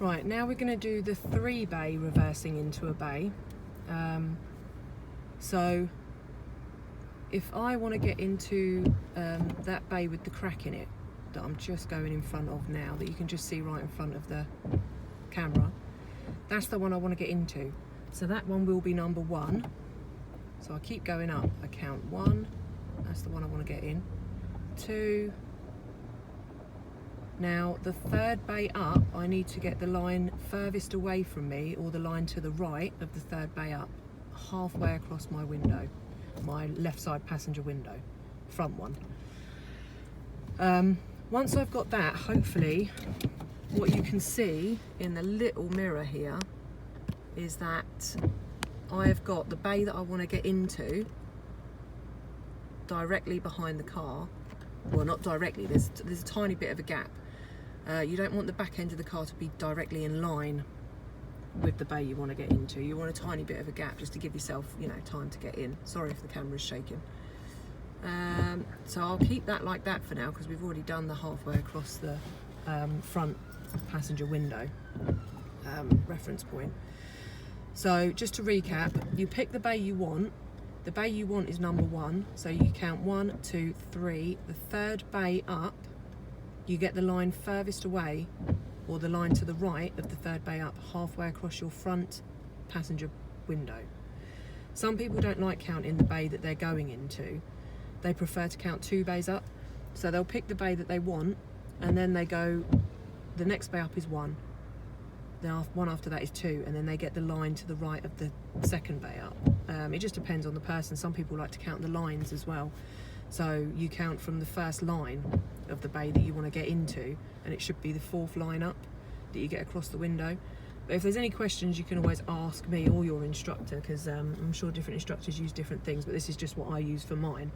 Right, now we're going to do the 3 bay reversing into a bay. So if I want to get into that bay with the crack in it that I'm just going in front of now, that you can just see right in front of the camera, that's the one I want to get into. So that one will be number 1. So I keep going up. I count 1, that's the one I want to get in. 2. Now the 3rd bay up, I need to get the line furthest away from me, or the line to the right of the 3rd bay up, halfway across my window, my left side passenger window, front one. Once I've got that, hopefully what you can see in the little mirror here is that I've got the bay that I want to get into directly behind the car. Well, not directly, there's a tiny bit of a gap. You don't want the back end of the car to be directly in line with the bay you want to get into. You want a tiny bit of a gap just to give yourself, you know, time to get in. Sorry if the camera's shaking. So I'll keep that like that for now, because we've already done the halfway across the front passenger window reference point. So just to recap, you pick the bay you want. The bay you want is number 1, so you count 1, 2, 3. The 3rd bay up, you get the line furthest away, or the line to the right of the 3rd bay up, halfway across your front passenger window. Some people don't like counting the bay that they're going into. They prefer to count 2 bays up. So they'll pick the bay that they want, and then they go, the next bay up is 1. The one after that is 2, and then they get the line to the right of the 2nd bay up. It just depends on the person. Some people like to count the lines as well. So you count from the first line of the bay that you want to get into, and it should be the 4th line up that you get across the window. But if there's any questions, you can always ask me or your instructor, because I'm sure different instructors use different things, but this is just what I use for mine.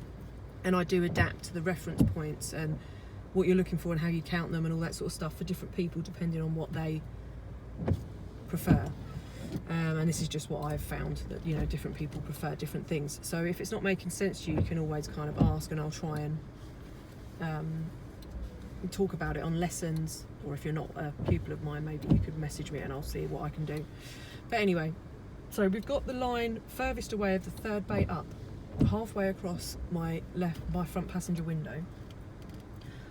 And I do adapt to the reference points and what you're looking for and how you count them and all that sort of stuff for different people, depending on what they prefer. And this is just what I've found, that, you know, different people prefer different things. So if it's not making sense to you, you can always kind of ask, and I'll try and talk about it on lessons, or if you're not a pupil of mine, maybe you could message me and I'll see what I can do. But anyway, so we've got the line furthest away of the 3rd bay up, halfway across my front passenger window.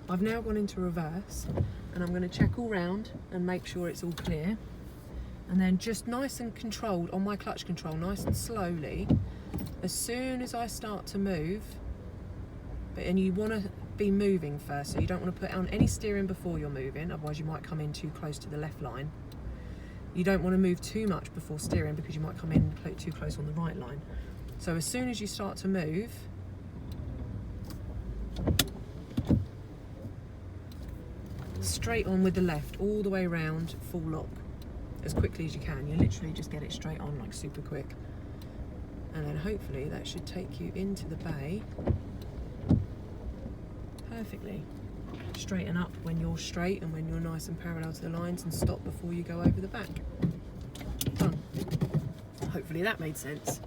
I've now gone into reverse, and I'm going to check all round and make sure it's all clear, and then just nice and controlled on my clutch control, nice and slowly, as soon as I start to move, and you want to be moving first, so you don't want to put on any steering before you're moving, otherwise you might come in too close to the left line. You don't want to move too much before steering, because you might come in too close on the right line. So as soon as you start to move, straight on with the left, all the way around, full lock, as quickly as you can. You literally just get it straight on, like super quick. And then hopefully that should take you into the bay perfectly. Straighten up when you're straight and when you're nice and parallel to the lines, and stop before you go over the back. Done. Hopefully that made sense.